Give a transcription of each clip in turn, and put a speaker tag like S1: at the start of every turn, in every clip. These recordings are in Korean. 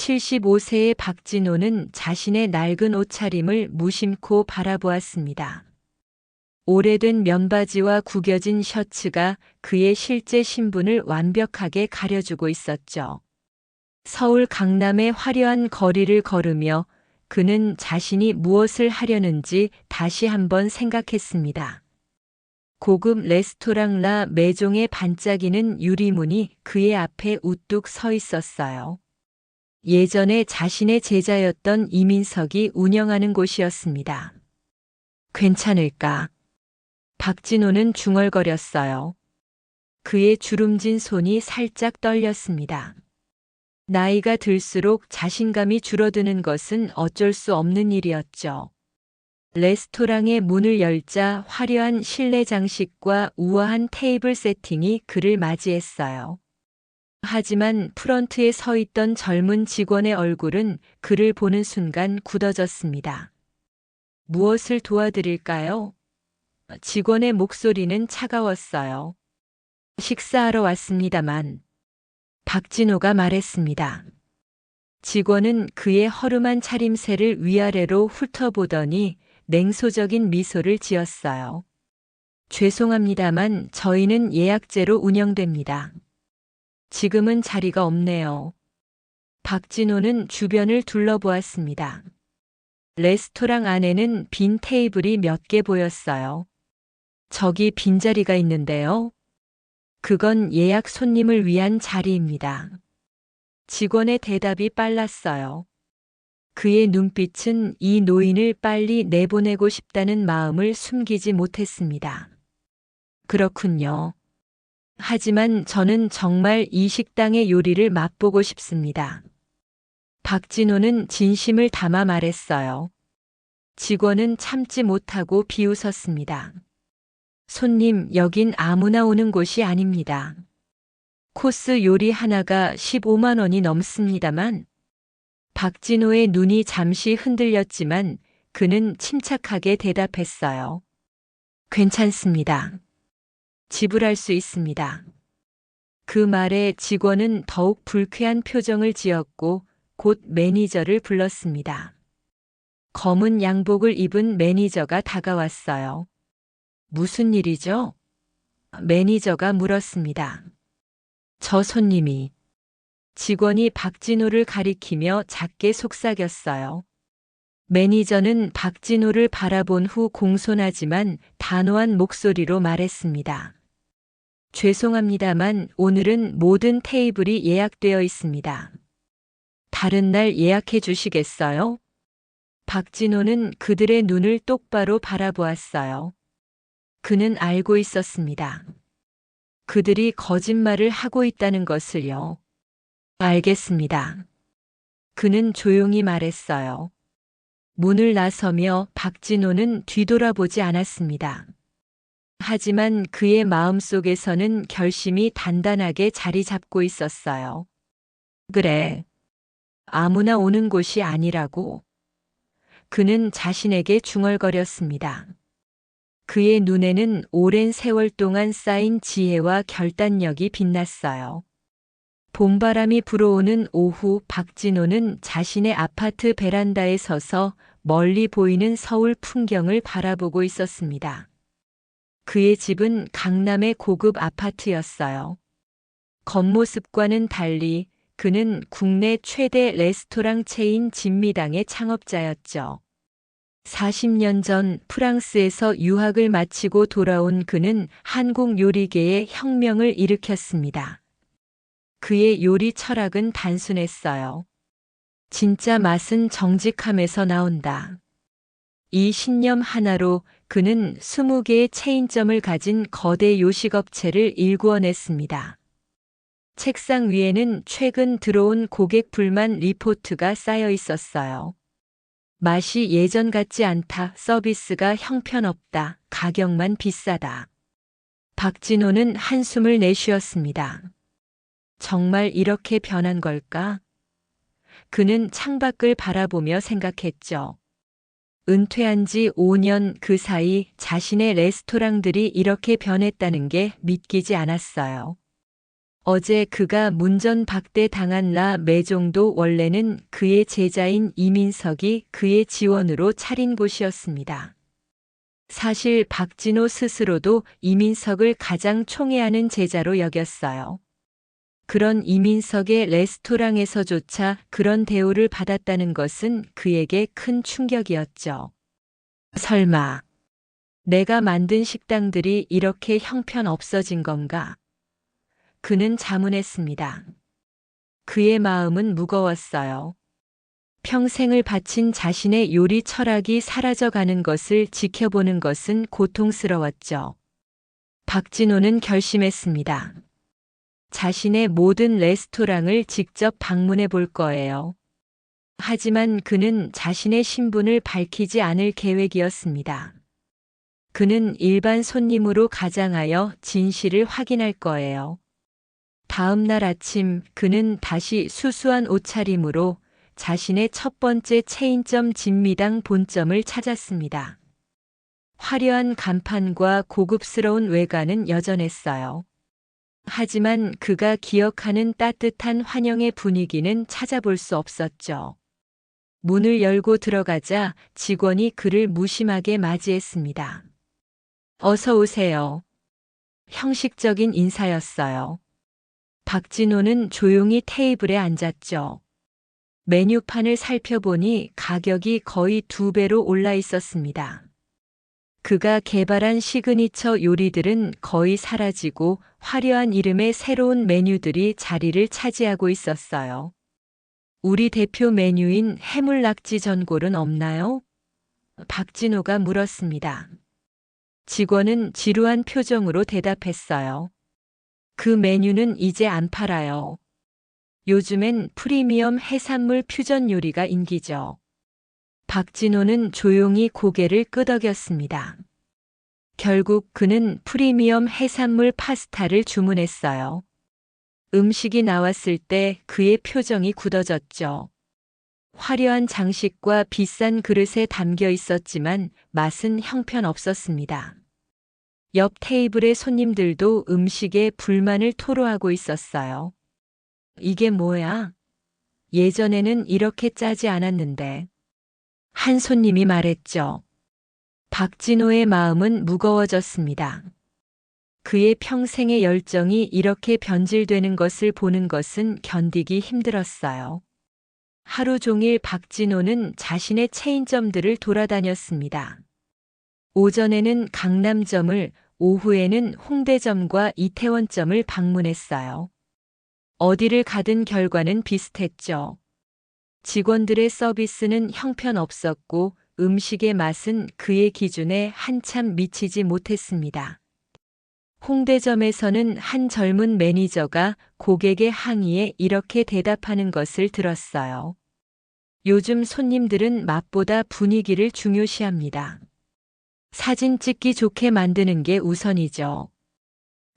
S1: 75세의 박진호는 자신의 낡은 옷차림을 무심코 바라보았습니다. 오래된 면바지와 구겨진 셔츠가 그의 실제 신분을 완벽하게 가려주고 있었죠. 서울 강남의 화려한 거리를 걸으며 그는 자신이 무엇을 하려는지 다시 한번 생각했습니다. 고급 레스토랑 라 메종의 반짝이는 유리문이 그의 앞에 우뚝 서 있었어요. 예전에 자신의 제자였던 이민석이 운영하는 곳이었습니다. 괜찮을까? 박진호는 중얼거렸어요. 그의 주름진 손이 살짝 떨렸습니다. 나이가 들수록 자신감이 줄어드는 것은 어쩔 수 없는 일이었죠. 레스토랑의 문을 열자 화려한 실내 장식과 우아한 테이블 세팅이 그를 맞이했어요. 하지만 프런트에 서 있던 젊은 직원의 얼굴은 그를 보는 순간 굳어졌습니다. 무엇을 도와드릴까요? 직원의 목소리는 차가웠어요. 식사하러 왔습니다만. 박진호가 말했습니다. 직원은 그의 허름한 차림새를 위아래로 훑어보더니 냉소적인 미소를 지었어요. 죄송합니다만 저희는 예약제로 운영됩니다. 지금은 자리가 없네요. 박진호는 주변을 둘러보았습니다. 레스토랑 안에는 빈 테이블이 몇 개 보였어요. 저기 빈자리가 있는데요. 그건 예약 손님을 위한 자리입니다. 직원의 대답이 빨랐어요. 그의 눈빛은 이 노인을 빨리 내보내고 싶다는 마음을 숨기지 못했습니다. 그렇군요. 하지만 저는 정말 이 식당의 요리를 맛보고 싶습니다. 박진호는 진심을 담아 말했어요. 직원은 참지 못하고 비웃었습니다. 손님, 여긴 아무나 오는 곳이 아닙니다. 코스 요리 하나가 15만 원이 넘습니다만. 박진호의 눈이 잠시 흔들렸지만 그는 침착하게 대답했어요. 괜찮습니다. 지불할 수 있습니다. 그 말에 직원은 더욱 불쾌한 표정을 지었고 곧 매니저를 불렀습니다. 검은 양복을 입은 매니저가 다가왔어요. 무슨 일이죠? 매니저가 물었습니다. 저 손님이. 직원이 박진호를 가리키며 작게 속삭였어요. 매니저는 박진호를 바라본 후 공손하지만 단호한 목소리로 말했습니다. 죄송합니다만 오늘은 모든 테이블이 예약되어 있습니다. 다른 날 예약해 주시겠어요? 박진호는 그들의 눈을 똑바로 바라보았어요. 그는 알고 있었습니다. 그들이 거짓말을 하고 있다는 것을요. 알겠습니다. 그는 조용히 말했어요. 문을 나서며 박진호는 뒤돌아보지 않았습니다. 하지만 그의 마음속에서는 결심이 단단하게 자리 잡고 있었어요. 그래. 아무나 오는 곳이 아니라고. 그는 자신에게 중얼거렸습니다. 그의 눈에는 오랜 세월 동안 쌓인 지혜와 결단력이 빛났어요. 봄바람이 불어오는 오후 박진호는 자신의 아파트 베란다에 서서 멀리 보이는 서울 풍경을 바라보고 있었습니다. 그의 집은 강남의 고급 아파트였어요. 겉모습과는 달리 그는 국내 최대 레스토랑 체인 진미당의 창업자였죠. 40년 전 프랑스에서 유학을 마치고 돌아온 그는 한국 요리계에 혁명을 일으켰습니다. 그의 요리 철학은 단순했어요. 진짜 맛은 정직함에서 나온다. 이 신념 하나로 그는 20개의 체인점을 가진 거대 요식업체를 일구어냈습니다. 책상 위에는 최근 들어온 고객 불만 리포트가 쌓여 있었어요. 맛이 예전 같지 않다, 서비스가 형편없다, 가격만 비싸다. 박진호는 한숨을 내쉬었습니다. 정말 이렇게 변한 걸까? 그는 창밖을 바라보며 생각했죠. 은퇴한 지 5년 그 사이 자신의 레스토랑들이 이렇게 변했다는 게 믿기지 않았어요. 어제 그가 문전박대 당한 나 매종도 원래는 그의 제자인 이민석이 그의 지원으로 차린 곳이었습니다. 사실 박진호 스스로도 이민석을 가장 총애하는 제자로 여겼어요. 그런 이민석의 레스토랑에서조차 그런 대우를 받았다는 것은 그에게 큰 충격이었죠. 설마 내가 만든 식당들이 이렇게 형편없어진 건가? 그는 자문했습니다. 그의 마음은 무거웠어요. 평생을 바친 자신의 요리 철학이 사라져가는 것을 지켜보는 것은 고통스러웠죠. 박진호는 결심했습니다. 자신의 모든 레스토랑을 직접 방문해 볼 거예요. 하지만 그는 자신의 신분을 밝히지 않을 계획이었습니다. 그는 일반 손님으로 가장하여 진실을 확인할 거예요. 다음 날 아침 그는 다시 수수한 옷차림으로 자신의 첫 번째 체인점 진미당 본점을 찾았습니다. 화려한 간판과 고급스러운 외관은 여전했어요. 하지만 그가 기억하는 따뜻한 환영의 분위기는 찾아볼 수 없었죠. 문을 열고 들어가자 직원이 그를 무심하게 맞이했습니다. 어서 오세요. 형식적인 인사였어요. 박진호는 조용히 테이블에 앉았죠. 메뉴판을 살펴보니 가격이 거의 2배로 올라 있었습니다. 그가 개발한 시그니처 요리들은 거의 사라지고 화려한 이름의 새로운 메뉴들이 자리를 차지하고 있었어요. 우리 대표 메뉴인 해물낙지 전골은 없나요? 박진호가 물었습니다. 직원은 지루한 표정으로 대답했어요. 그 메뉴는 이제 안 팔아요. 요즘엔 프리미엄 해산물 퓨전 요리가 인기죠. 박진호는 조용히 고개를 끄덕였습니다. 결국 그는 프리미엄 해산물 파스타를 주문했어요. 음식이 나왔을 때 그의 표정이 굳어졌죠. 화려한 장식과 비싼 그릇에 담겨 있었지만 맛은 형편없었습니다. 옆 테이블의 손님들도 음식에 불만을 토로하고 있었어요. 이게 뭐야? 예전에는 이렇게 짜지 않았는데. 한 손님이 말했죠. 박진호의 마음은 무거워졌습니다. 그의 평생의 열정이 이렇게 변질되는 것을 보는 것은 견디기 힘들었어요. 하루 종일 박진호는 자신의 체인점들을 돌아다녔습니다. 오전에는 강남점을, 오후에는 홍대점과 이태원점을 방문했어요. 어디를 가든 결과는 비슷했죠. 직원들의 서비스는 형편없었고 음식의 맛은 그의 기준에 한참 미치지 못했습니다. 홍대점에서는 한 젊은 매니저가 고객의 항의에 이렇게 대답하는 것을 들었어요. 요즘 손님들은 맛보다 분위기를 중요시합니다. 사진 찍기 좋게 만드는 게 우선이죠.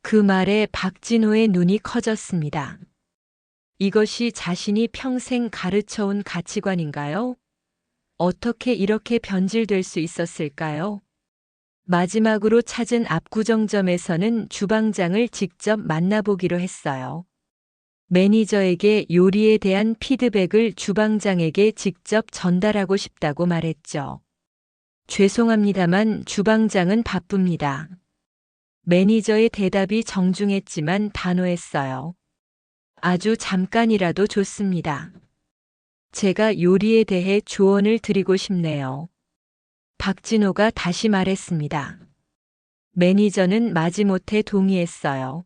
S1: 그 말에 박진호의 눈이 커졌습니다. 이것이 자신이 평생 가르쳐온 가치관인가요? 어떻게 이렇게 변질될 수 있었을까요? 마지막으로 찾은 압구정점에서는 주방장을 직접 만나보기로 했어요. 매니저에게 요리에 대한 피드백을 주방장에게 직접 전달하고 싶다고 말했죠. 죄송합니다만 주방장은 바쁩니다. 매니저의 대답이 정중했지만 단호했어요. 아주 잠깐이라도 좋습니다. 제가 요리에 대해 조언을 드리고 싶네요. 박진호가 다시 말했습니다. 매니저는 마지못해 동의했어요.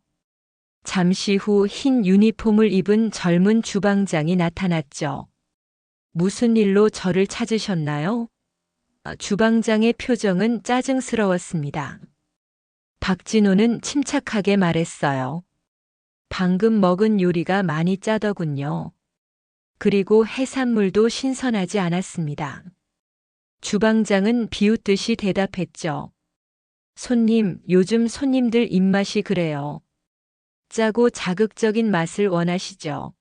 S1: 잠시 후 흰 유니폼을 입은 젊은 주방장이 나타났죠. 무슨 일로 저를 찾으셨나요? 주방장의 표정은 짜증스러웠습니다. 박진호는 침착하게 말했어요. 방금 먹은 요리가 많이 짜더군요. 그리고 해산물도 신선하지 않았습니다. 주방장은 비웃듯이 대답했죠. 손님, 요즘 손님들 입맛이 그래요. 짜고 자극적인 맛을 원하시죠.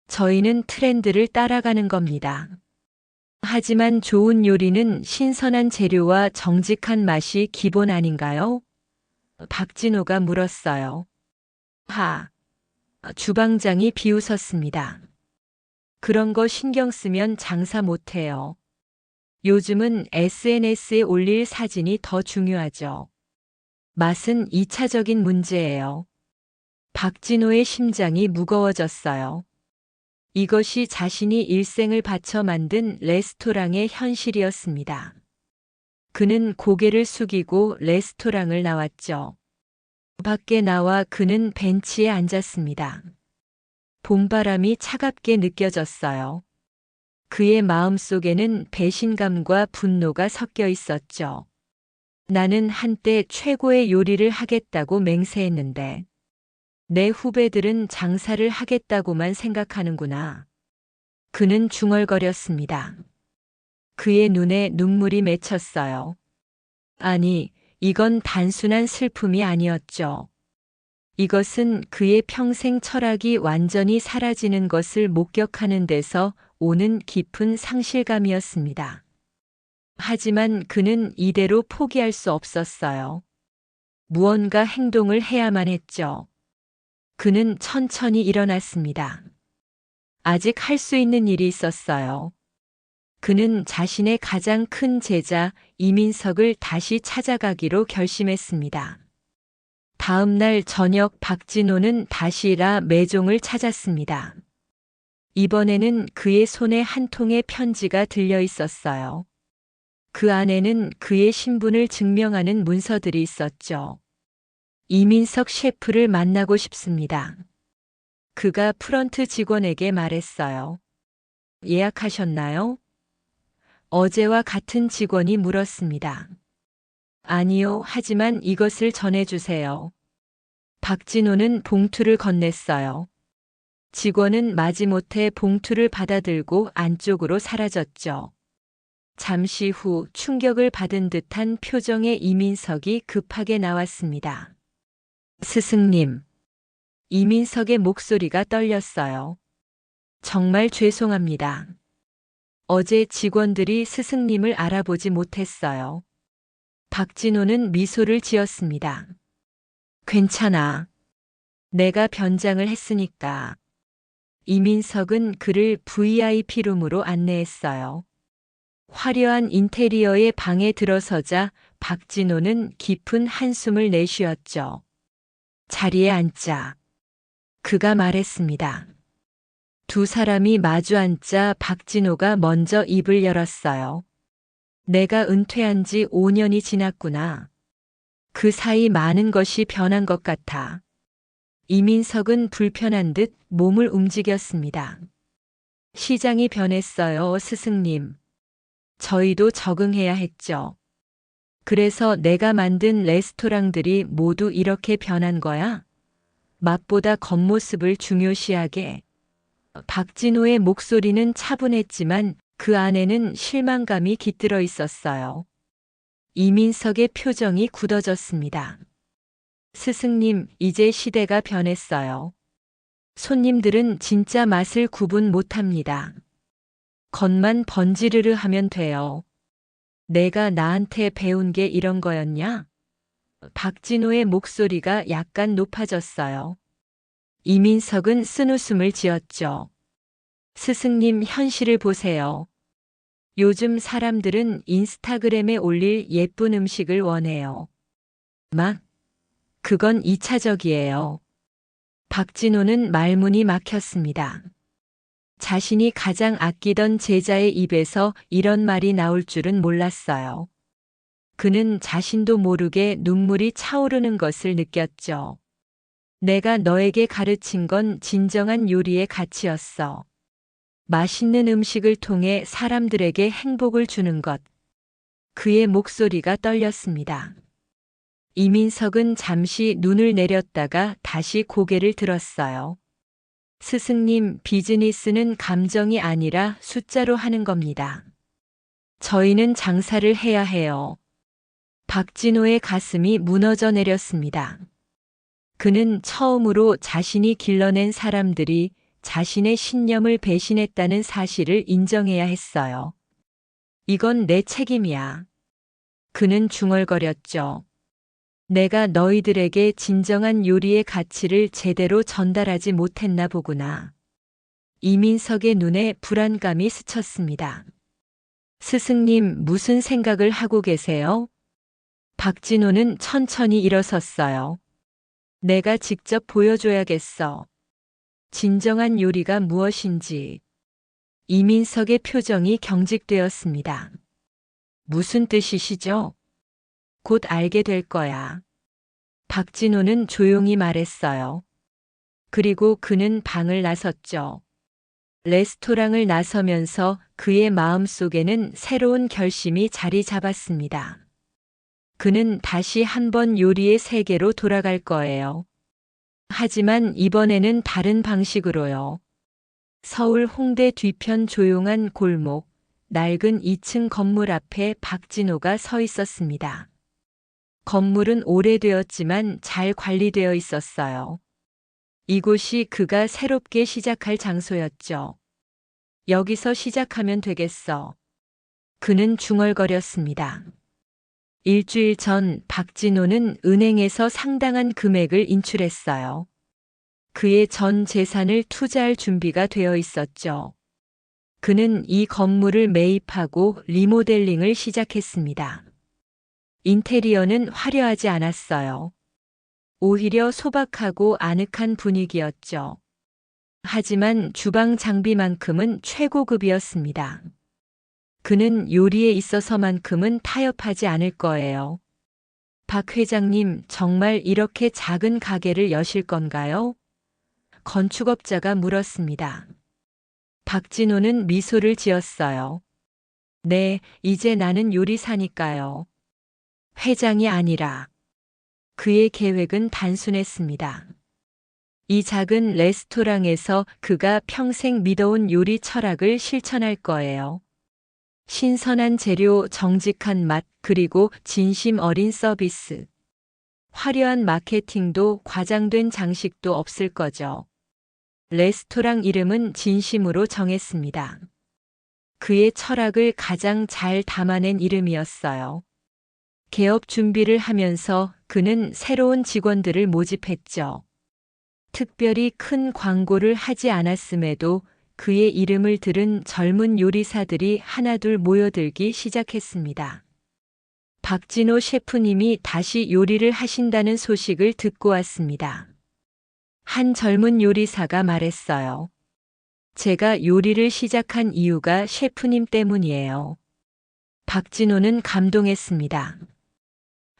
S1: 저희는 트렌드를 따라가는 겁니다. 하지만 좋은 요리는 신선한 재료와 정직한 맛이 기본 아닌가요? 박진호가 물었어요. 주방장이 비웃었습니다. 그런 거 신경 쓰면 장사 못해요. 요즘은 SNS에 올릴 사진이 더 중요하죠. 맛은 2차적인 문제예요. 박진호의 심장이 무거워졌어요. 이것이 자신이 일생을 바쳐 만든 레스토랑의 현실이었습니다. 그는 고개를 숙이고 레스토랑을 나왔죠. 밖에 나와 그는 벤치에 앉았습니다. 봄바람이 차갑게 느껴졌어요. 그의 마음속에는 배신감과 분노가 섞여 있었죠. 나는 한때 최고의 요리를 하겠다고 맹세했는데, 내 후배들은 장사를 하겠다고만 생각하는구나. 그는 중얼거렸습니다. 그의 눈에 눈물이 맺혔어요. 아니, 이건 단순한 슬픔이 아니었죠. 이것은 그의 평생 철학이 완전히 사라지는 것을 목격하는 데서 오는 깊은 상실감이었습니다. 하지만 그는 이대로 포기할 수 없었어요. 무언가 행동을 해야만 했죠. 그는 천천히 일어났습니다. 아직 할 수 있는 일이 있었어요. 그는 자신의 가장 큰 제자 이민석을 다시 찾아가기로 결심했습니다. 다음 날 저녁 박진호는 다시 라 매종을 찾았습니다. 이번에는 그의 손에 한 통의 편지가 들려 있었어요. 그 안에는 그의 신분을 증명하는 문서들이 있었죠. 이민석 셰프를 만나고 싶습니다. 그가 프런트 직원에게 말했어요. 예약하셨나요? 어제와 같은 직원이 물었습니다. 아니요, 하지만 이것을 전해주세요. 박진호는 봉투를 건넸어요. 직원은 마지못해 봉투를 받아들고 안쪽으로 사라졌죠. 잠시 후 충격을 받은 듯한 표정의 이민석이 급하게 나왔습니다. 스승님. 이민석의 목소리가 떨렸어요. 정말 죄송합니다. 어제 직원들이 스승님을 알아보지 못했어요. 박진호는 미소를 지었습니다. 괜찮아. 내가 변장을 했으니까. 이민석은 그를 VIP룸으로 안내했어요. 화려한 인테리어의 방에 들어서자 박진호는 깊은 한숨을 내쉬었죠. 자리에 앉자. 그가 말했습니다. 두 사람이 마주 앉자 박진호가 먼저 입을 열었어요. 내가 은퇴한 지 5년이 지났구나. 그 사이 많은 것이 변한 것 같아. 이민석은 불편한 듯 몸을 움직였습니다. 시장이 변했어요, 스승님. 저희도 적응해야 했죠. 그래서 내가 만든 레스토랑들이 모두 이렇게 변한 거야? 맛보다 겉모습을 중요시하게. 박진호의 목소리는 차분했지만 그 안에는 실망감이 깃들어 있었어요. 이민석의 표정이 굳어졌습니다. 스승님, 이제 시대가 변했어요. 손님들은 진짜 맛을 구분 못합니다. 겉만 번지르르 하면 돼요. 내가 나한테 배운 게 이런 거였냐? 박진호의 목소리가 약간 높아졌어요. 이민석은 쓴웃음을 지었죠. 스승님, 현실을 보세요. 요즘 사람들은 인스타그램에 올릴 예쁜 음식을 원해요. 그건 2차적이에요. 박진호는 말문이 막혔습니다. 자신이 가장 아끼던 제자의 입에서 이런 말이 나올 줄은 몰랐어요. 그는 자신도 모르게 눈물이 차오르는 것을 느꼈죠. 내가 너에게 가르친 건 진정한 요리의 가치였어. 맛있는 음식을 통해 사람들에게 행복을 주는 것. 그의 목소리가 떨렸습니다. 이민석은 잠시 눈을 내렸다가 다시 고개를 들었어요. 스승님, 비즈니스는 감정이 아니라 숫자로 하는 겁니다. 저희는 장사를 해야 해요. 박진호의 가슴이 무너져 내렸습니다. 그는 처음으로 자신이 길러낸 사람들이 자신의 신념을 배신했다는 사실을 인정해야 했어요. 이건 내 책임이야. 그는 중얼거렸죠. 내가 너희들에게 진정한 요리의 가치를 제대로 전달하지 못했나 보구나. 이민석의 눈에 불안감이 스쳤습니다. 스승님, 무슨 생각을 하고 계세요? 박진호는 천천히 일어섰어요. 내가 직접 보여줘야겠어. 진정한 요리가 무엇인지. 이민석의 표정이 경직되었습니다. 무슨 뜻이시죠? 곧 알게 될 거야. 박진호는 조용히 말했어요. 그리고 그는 방을 나섰죠. 레스토랑을 나서면서 그의 마음속에는 새로운 결심이 자리 잡았습니다. 그는 다시 한번 요리의 세계로 돌아갈 거예요. 하지만 이번에는 다른 방식으로요. 서울 홍대 뒤편 조용한 골목, 낡은 2층 건물 앞에 박진호가 서 있었습니다. 건물은 오래되었지만 잘 관리되어 있었어요. 이곳이 그가 새롭게 시작할 장소였죠. 여기서 시작하면 되겠어. 그는 중얼거렸습니다. 일주일 전 박진호는 은행에서 상당한 금액을 인출했어요. 그의 전 재산을 투자할 준비가 되어 있었죠. 그는 이 건물을 매입하고 리모델링을 시작했습니다. 인테리어는 화려하지 않았어요. 오히려 소박하고 아늑한 분위기였죠. 하지만 주방 장비만큼은 최고급이었습니다. 그는 요리에 있어서만큼은 타협하지 않을 거예요. 박 회장님, 정말 이렇게 작은 가게를 여실 건가요? 건축업자가 물었습니다. 박진호는 미소를 지었어요. 네, 이제 나는 요리사니까요. 회장이 아니라. 그의 계획은 단순했습니다. 이 작은 레스토랑에서 그가 평생 믿어온 요리 철학을 실천할 거예요. 신선한 재료, 정직한 맛, 그리고 진심 어린 서비스. 화려한 마케팅도 과장된 장식도 없을 거죠. 레스토랑 이름은 진심으로 정했습니다. 그의 철학을 가장 잘 담아낸 이름이었어요. 개업 준비를 하면서 그는 새로운 직원들을 모집했죠. 특별히 큰 광고를 하지 않았음에도 그의 이름을 들은 젊은 요리사들이 하나둘 모여들기 시작했습니다. 박진호 셰프님이 다시 요리를 하신다는 소식을 듣고 왔습니다. 한 젊은 요리사가 말했어요. 제가 요리를 시작한 이유가 셰프님 때문이에요. 박진호는 감동했습니다.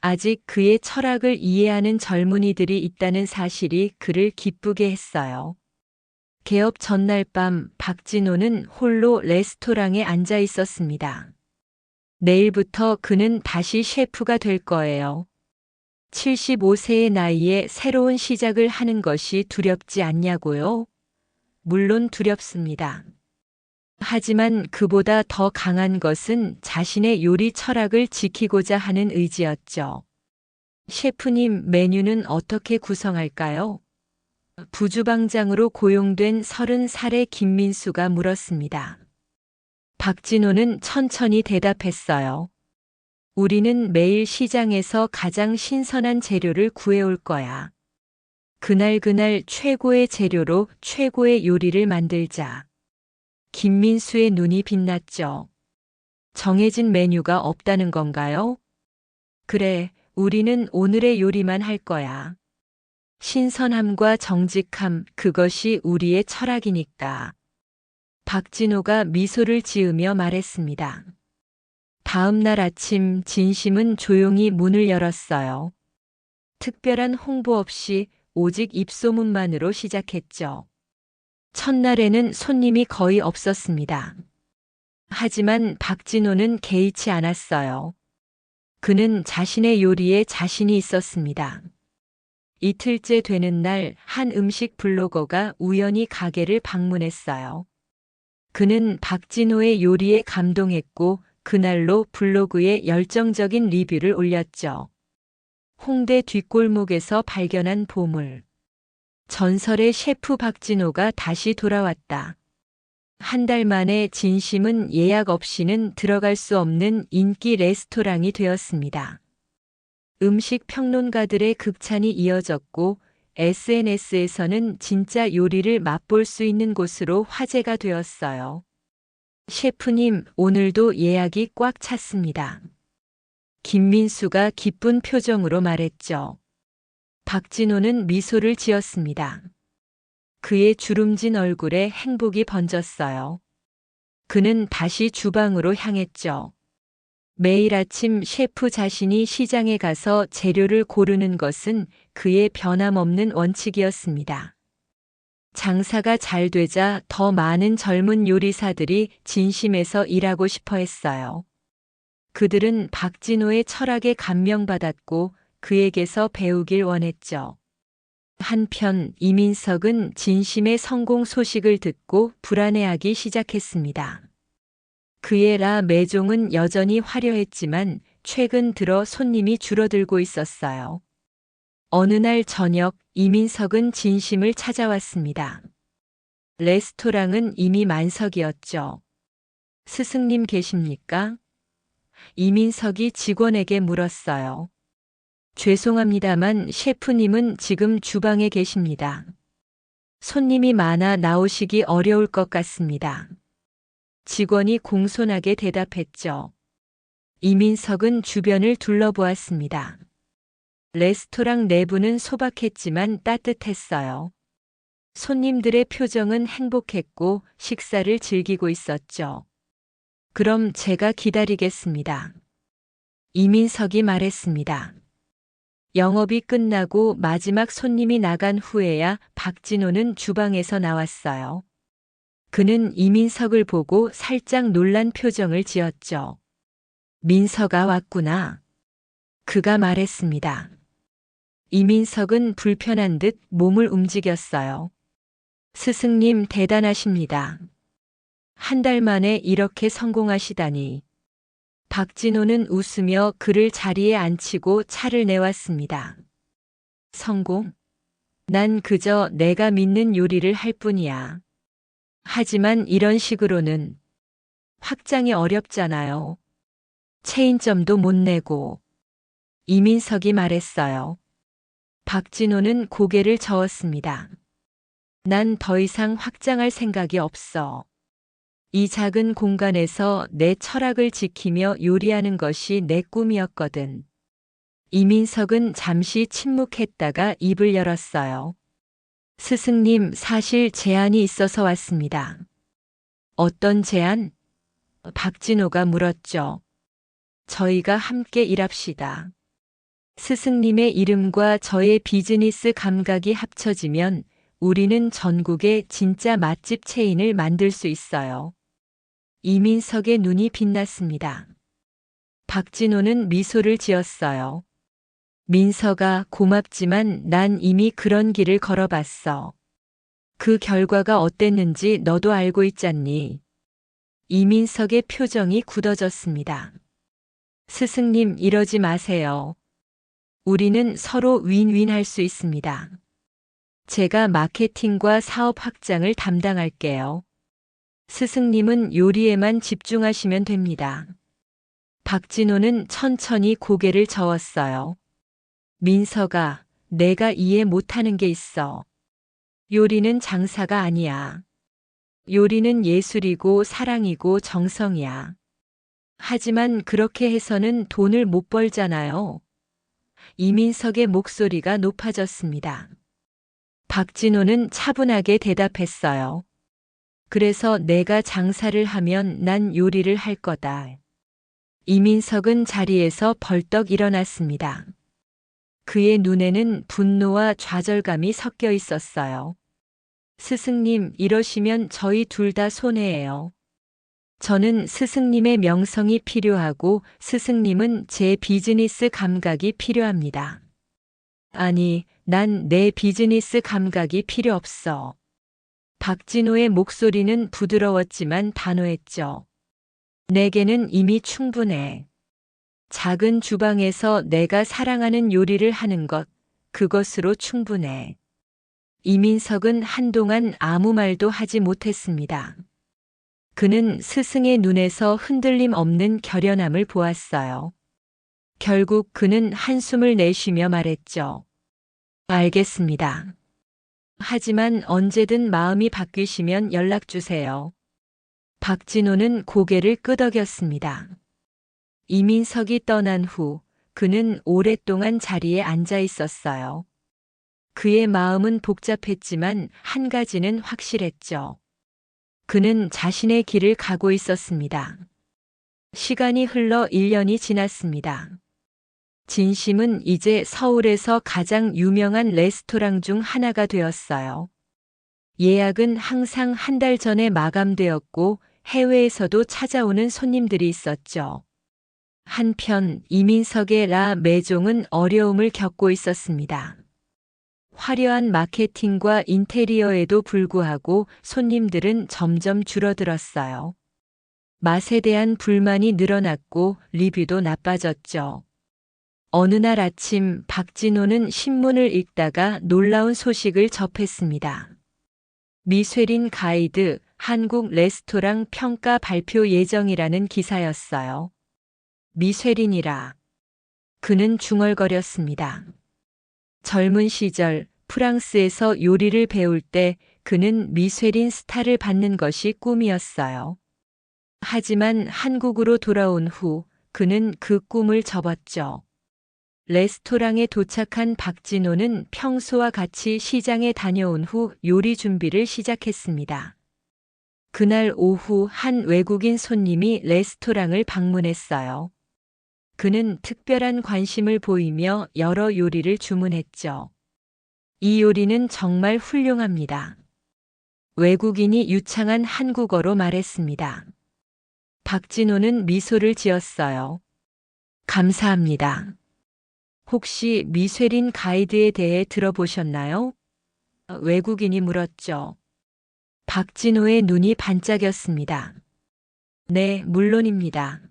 S1: 아직 그의 철학을 이해하는 젊은이들이 있다는 사실이 그를 기쁘게 했어요. 개업 전날 밤 박진호는 홀로 레스토랑에 앉아 있었습니다. 내일부터 그는 다시 셰프가 될 거예요. 75세의 나이에 새로운 시작을 하는 것이 두렵지 않냐고요? 물론 두렵습니다. 하지만 그보다 더 강한 것은 자신의 요리 철학을 지키고자 하는 의지였죠. 셰프님, 메뉴는 어떻게 구성할까요? 부주방장으로 고용된 30살의 김민수가 물었습니다. 박진호는 천천히 대답했어요. 우리는 매일 시장에서 가장 신선한 재료를 구해올 거야. 그날 최고의 재료로 최고의 요리를 만들자. 김민수의 눈이 빛났죠. 정해진 메뉴가 없다는 건가요? 그래, 우리는 오늘의 요리만 할 거야. 신선함과 정직함, 그것이 우리의 철학이니까. 박진호가 미소를 지으며 말했습니다. 다음 날 아침 진심은 조용히 문을 열었어요. 특별한 홍보 없이 오직 입소문만으로 시작했죠. 첫날에는 손님이 거의 없었습니다. 하지만 박진호는 개의치 않았어요. 그는 자신의 요리에 자신이 있었습니다. 이틀째 되는 날 한 음식 블로거가 우연히 가게를 방문했어요. 그는 박진호의 요리에 감동했고 그날로 블로그에 열정적인 리뷰를 올렸죠. 홍대 뒷골목에서 발견한 보물. 전설의 셰프 박진호가 다시 돌아왔다. 한 달 만에 진심은 예약 없이는 들어갈 수 없는 인기 레스토랑이 되었습니다. 음식 평론가들의 극찬이 이어졌고 SNS에서는 진짜 요리를 맛볼 수 있는 곳으로 화제가 되었어요. 셰프님, 오늘도 예약이 꽉 찼습니다. 김민수가 기쁜 표정으로 말했죠. 박진호는 미소를 지었습니다. 그의 주름진 얼굴에 행복이 번졌어요. 그는 다시 주방으로 향했죠. 매일 아침 셰프 자신이 시장에 가서 재료를 고르는 것은 그의 변함없는 원칙이었습니다. 장사가 잘 되자 더 많은 젊은 요리사들이 진심에서 일하고 싶어 했어요. 그들은 박진호의 철학에 감명받았고 그에게서 배우길 원했죠. 한편 이민석은 진심의 성공 소식을 듣고 불안해하기 시작했습니다. 그의 라 매종은 여전히 화려했지만 최근 들어 손님이 줄어들고 있었어요. 어느 날 저녁 이민석은 진심을 찾아왔습니다. 레스토랑은 이미 만석이었죠. 스승님 계십니까? 이민석이 직원에게 물었어요. 죄송합니다만 셰프님은 지금 주방에 계십니다. 손님이 많아 나오시기 어려울 것 같습니다. 직원이 공손하게 대답했죠. 이민석은 주변을 둘러보았습니다. 레스토랑 내부는 소박했지만 따뜻했어요. 손님들의 표정은 행복했고 식사를 즐기고 있었죠. 그럼 제가 기다리겠습니다. 이민석이 말했습니다. 영업이 끝나고 마지막 손님이 나간 후에야 박진호는 주방에서 나왔어요. 그는 이민석을 보고 살짝 놀란 표정을 지었죠. 민석아 왔구나. 그가 말했습니다. 이민석은 불편한 듯 몸을 움직였어요. 스승님 대단하십니다. 한 달 만에 이렇게 성공하시다니. 박진호는 웃으며 그를 자리에 앉히고 차를 내왔습니다. 성공? 난 그저 내가 믿는 요리를 할 뿐이야. 하지만 이런 식으로는 확장이 어렵잖아요. 체인점도 못 내고. 이민석이 말했어요. 박진호는 고개를 저었습니다. 난 더 이상 확장할 생각이 없어. 이 작은 공간에서 내 철학을 지키며 요리하는 것이 내 꿈이었거든. 이민석은 잠시 침묵했다가 입을 열었어요. 스승님, 사실 제안이 있어서 왔습니다. 어떤 제안? 박진호가 물었죠. 저희가 함께 일합시다. 스승님의 이름과 저의 비즈니스 감각이 합쳐지면 우리는 전국의 진짜 맛집 체인을 만들 수 있어요. 이민석의 눈이 빛났습니다. 박진호는 미소를 지었어요. 민석아, 고맙지만 난 이미 그런 길을 걸어봤어. 그 결과가 어땠는지 너도 알고 있잖니. 이민석의 표정이 굳어졌습니다. 스승님, 이러지 마세요. 우리는 서로 윈윈할 수 있습니다. 제가 마케팅과 사업 확장을 담당할게요. 스승님은 요리에만 집중하시면 됩니다. 박진호는 천천히 고개를 저었어요. 민석아, 내가 이해 못하는 게 있어. 요리는 장사가 아니야. 요리는 예술이고 사랑이고 정성이야. 하지만 그렇게 해서는 돈을 못 벌잖아요. 이민석의 목소리가 높아졌습니다. 박진호는 차분하게 대답했어요. 그래서 내가 장사를 하면 난 요리를 할 거다. 이민석은 자리에서 벌떡 일어났습니다. 그의 눈에는 분노와 좌절감이 섞여 있었어요. 스승님, 이러시면 저희 둘 다 손해예요. 저는 스승님의 명성이 필요하고 스승님은 제 비즈니스 감각이 필요합니다. 아니, 난 내 비즈니스 감각이 필요 없어. 박진호의 목소리는 부드러웠지만 단호했죠. 내게는 이미 충분해. 작은 주방에서 내가 사랑하는 요리를 하는 것, 그것으로 충분해. 이민석은 한동안 아무 말도 하지 못했습니다. 그는 스승의 눈에서 흔들림 없는 결연함을 보았어요. 결국 그는 한숨을 내쉬며 말했죠. 알겠습니다. 하지만 언제든 마음이 바뀌시면 연락 주세요. 박진호는 고개를 끄덕였습니다. 이민석이 떠난 후 그는 오랫동안 자리에 앉아 있었어요. 그의 마음은 복잡했지만 한 가지는 확실했죠. 그는 자신의 길을 가고 있었습니다. 시간이 흘러 1년이 지났습니다. 진심은 이제 서울에서 가장 유명한 레스토랑 중 하나가 되었어요. 예약은 항상 한 달 전에 마감되었고 해외에서도 찾아오는 손님들이 있었죠. 한편 이민석의 라 메종은 어려움을 겪고 있었습니다. 화려한 마케팅과 인테리어에도 불구하고 손님들은 점점 줄어들었어요. 맛에 대한 불만이 늘어났고 리뷰도 나빠졌죠. 어느 날 아침 박진호는 신문을 읽다가 놀라운 소식을 접했습니다. 미쉐린 가이드 한국 레스토랑 평가 발표 예정이라는 기사였어요. 미쉐린이라. 그는 중얼거렸습니다. 젊은 시절 프랑스에서 요리를 배울 때 그는 미쉐린 스타를 받는 것이 꿈이었어요. 하지만 한국으로 돌아온 후 그는 그 꿈을 접었죠. 레스토랑에 도착한 박진호는 평소와 같이 시장에 다녀온 후 요리 준비를 시작했습니다. 그날 오후 한 외국인 손님이 레스토랑을 방문했어요. 그는 특별한 관심을 보이며 여러 요리를 주문했죠. 이 요리는 정말 훌륭합니다. 외국인이 유창한 한국어로 말했습니다. 박진호는 미소를 지었어요. 감사합니다. 혹시 미쉐린 가이드에 대해 들어보셨나요? 외국인이 물었죠. 박진호의 눈이 반짝였습니다. 네, 물론입니다.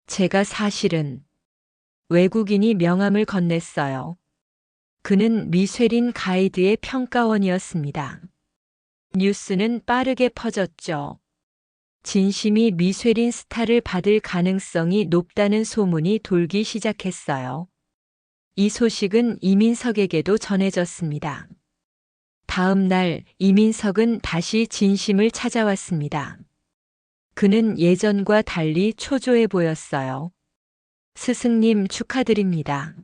S1: 제가 사실은 외국인이 명함을 건넸어요. 그는 미쉐린 가이드의 평가원이었습니다. 뉴스는 빠르게 퍼졌죠. 진심이 미쉐린 스타를 받을 가능성이 높다는 소문이 돌기 시작했어요. 이 소식은 이민석에게도 전해졌습니다. 다음 날 이민석은 다시 진심을 찾아왔습니다. 그는 예전과 달리 초조해 보였어요. 스승님 축하드립니다.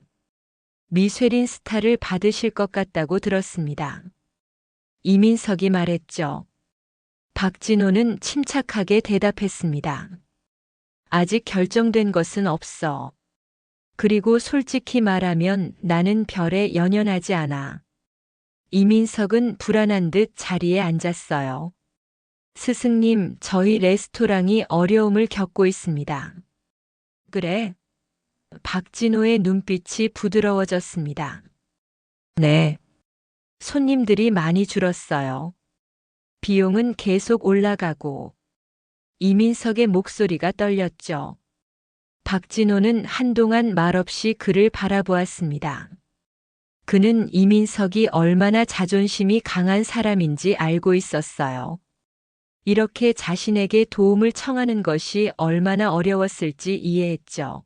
S1: 미쉐린 스타를 받으실 것 같다고 들었습니다. 이민석이 말했죠. 박진호는 침착하게 대답했습니다. 아직 결정된 것은 없어. 그리고 솔직히 말하면 나는 별에 연연하지 않아. 이민석은 불안한 듯 자리에 앉았어요. 스승님, 저희 레스토랑이 어려움을 겪고 있습니다. 그래? 박진호의 눈빛이 부드러워졌습니다. 네. 손님들이 많이 줄었어요. 비용은 계속 올라가고. 이민석의 목소리가 떨렸죠. 박진호는 한동안 말없이 그를 바라보았습니다. 그는 이민석이 얼마나 자존심이 강한 사람인지 알고 있었어요. 이렇게 자신에게 도움을 청하는 것이 얼마나 어려웠을지 이해했죠.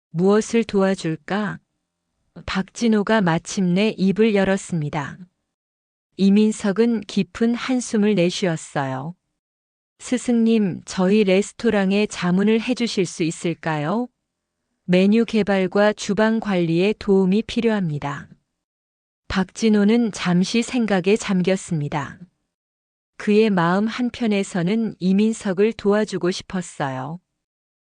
S1: 무엇을 도와줄까? 박진호가 마침내 입을 열었습니다. 이민석은 깊은 한숨을 내쉬었어요. 스승님, 저희 레스토랑에 자문을 해주실 수 있을까요? 메뉴 개발과 주방 관리에 도움이 필요합니다. 박진호는 잠시 생각에 잠겼습니다. 그의 마음 한편에서는 이민석을 도와주고 싶었어요.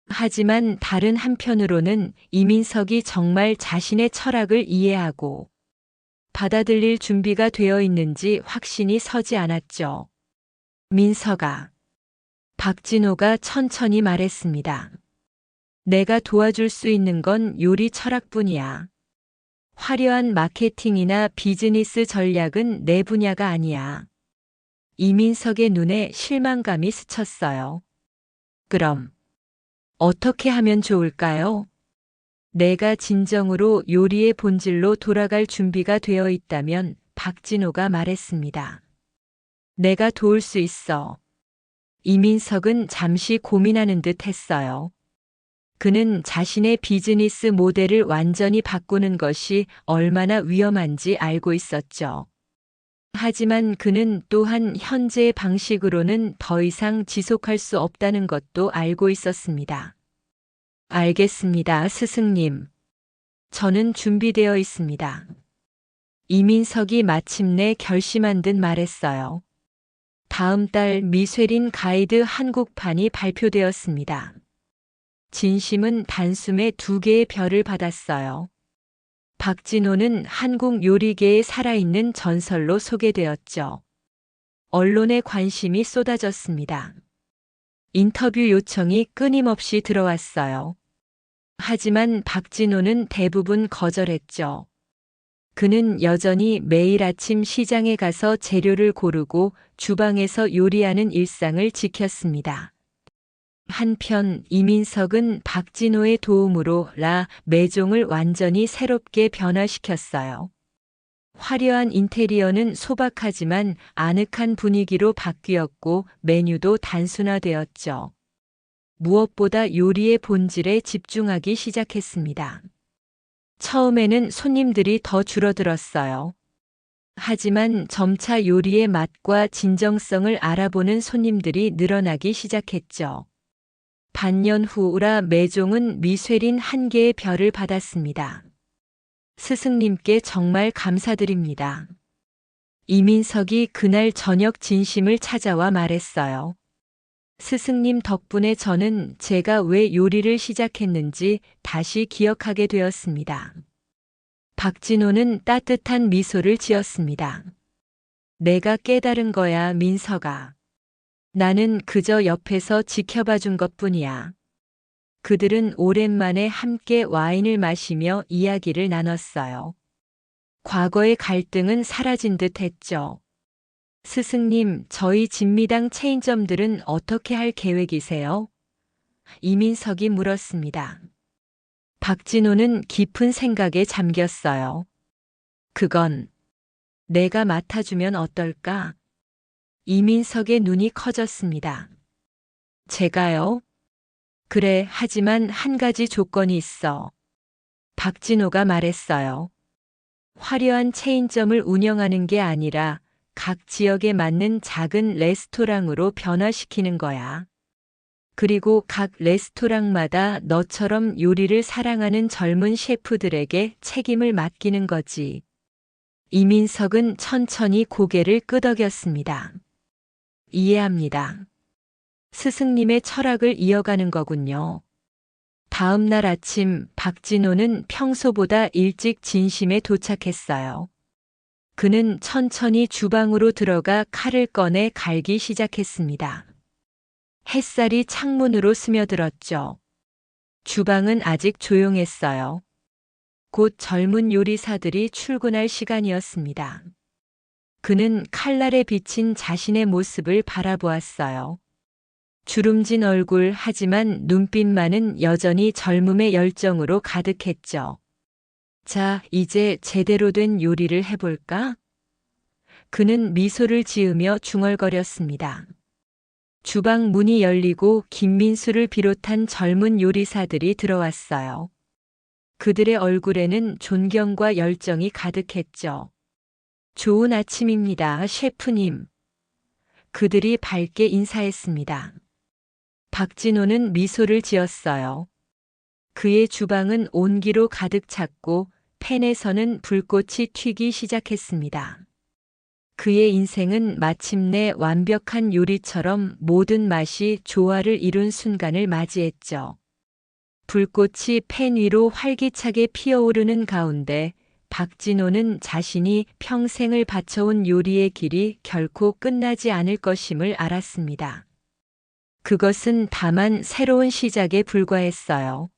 S1: 하지만 다른 한편으로는 이민석이 정말 자신의 철학을 이해하고 받아들일 준비가 되어 있는지 확신이 서지 않았죠. 민석아. 박진호가 천천히 말했습니다. 내가 도와줄 수 있는 건 요리 철학뿐이야. 화려한 마케팅이나 비즈니스 전략은 내 분야가 아니야. 이민석의 눈에 실망감이 스쳤어요. 그럼 어떻게 하면 좋을까요? 내가 진정으로 요리의 본질로 돌아갈 준비가 되어 있다면 박진호가 말했습니다. 내가 도울 수 있어. 이민석은 잠시 고민하는 듯 했어요. 그는 자신의 비즈니스 모델을 완전히 바꾸는 것이 얼마나 위험한지 알고 있었죠. 하지만 그는 또한 현재의 방식으로는 더 이상 지속할 수 없다는 것도 알고 있었습니다. 알겠습니다, 스승님. 저는 준비되어 있습니다. 이민석이 마침내 결심한 듯 말했어요. 다음 달 미쉐린 가이드 한국판이 발표되었습니다. 진심은 단숨에 2개의 별을 받았어요. 박진호는 한국 요리계의 살아있는 전설로 소개되었죠. 언론의 관심이 쏟아졌습니다. 인터뷰 요청이 끊임없이 들어왔어요. 하지만 박진호는 대부분 거절했죠. 그는 여전히 매일 아침 시장에 가서 재료를 고르고 주방에서 요리하는 일상을 지켰습니다. 한편 이민석은 박진호의 도움으로 라 매종을 완전히 새롭게 변화시켰어요. 화려한 인테리어는 소박하지만 아늑한 분위기로 바뀌었고 메뉴도 단순화되었죠. 무엇보다 요리의 본질에 집중하기 시작했습니다. 처음에는 손님들이 더 줄어들었어요. 하지만 점차 요리의 맛과 진정성을 알아보는 손님들이 늘어나기 시작했죠. 반년 후 라 매종은 미쉐린 1개의 별을 받았습니다. 스승님께 정말 감사드립니다. 이민석이 그날 저녁 진심을 찾아와 말했어요. 스승님 덕분에 저는 제가 왜 요리를 시작했는지 다시 기억하게 되었습니다. 박진호는 따뜻한 미소를 지었습니다. 내가 깨달은 거야, 민석아. 나는 그저 옆에서 지켜봐 준 것뿐이야. 그들은 오랜만에 함께 와인을 마시며 이야기를 나눴어요. 과거의 갈등은 사라진 듯 했죠. 스승님, 저희 진미당 체인점들은 어떻게 할 계획이세요? 이민석이 물었습니다. 박진호는 깊은 생각에 잠겼어요. 그건 내가 맡아주면 어떨까? 이민석의 눈이 커졌습니다. 제가요? 그래, 하지만 한 가지 조건이 있어. 박진호가 말했어요. 화려한 체인점을 운영하는 게 아니라 각 지역에 맞는 작은 레스토랑으로 변화시키는 거야. 그리고 각 레스토랑마다 너처럼 요리를 사랑하는 젊은 셰프들에게 책임을 맡기는 거지. 이민석은 천천히 고개를 끄덕였습니다. 이해합니다. 스승님의 철학을 이어가는 거군요. 다음 날 아침 박진호는 평소보다 일찍 진심에 도착했어요. 그는 천천히 주방으로 들어가 칼을 꺼내 갈기 시작했습니다. 햇살이 창문으로 스며들었죠. 주방은 아직 조용했어요. 곧 젊은 요리사들이 출근할 시간이었습니다. 그는 칼날에 비친 자신의 모습을 바라보았어요. 주름진 얼굴, 하지만 눈빛만은 여전히 젊음의 열정으로 가득했죠. 자, 이제 제대로 된 요리를 해볼까? 그는 미소를 지으며 중얼거렸습니다. 주방 문이 열리고 김민수를 비롯한 젊은 요리사들이 들어왔어요. 그들의 얼굴에는 존경과 열정이 가득했죠. 좋은 아침입니다, 셰프님. 그들이 밝게 인사했습니다. 박진호는 미소를 지었어요. 그의 주방은 온기로 가득 찼고 팬에서는 불꽃이 튀기 시작했습니다. 그의 인생은 마침내 완벽한 요리처럼 모든 맛이 조화를 이룬 순간을 맞이했죠. 불꽃이 팬 위로 활기차게 피어오르는 가운데 박진호는 자신이 평생을 바쳐온 요리의 길이 결코 끝나지 않을 것임을 알았습니다. 그것은 다만 새로운 시작에 불과했어요.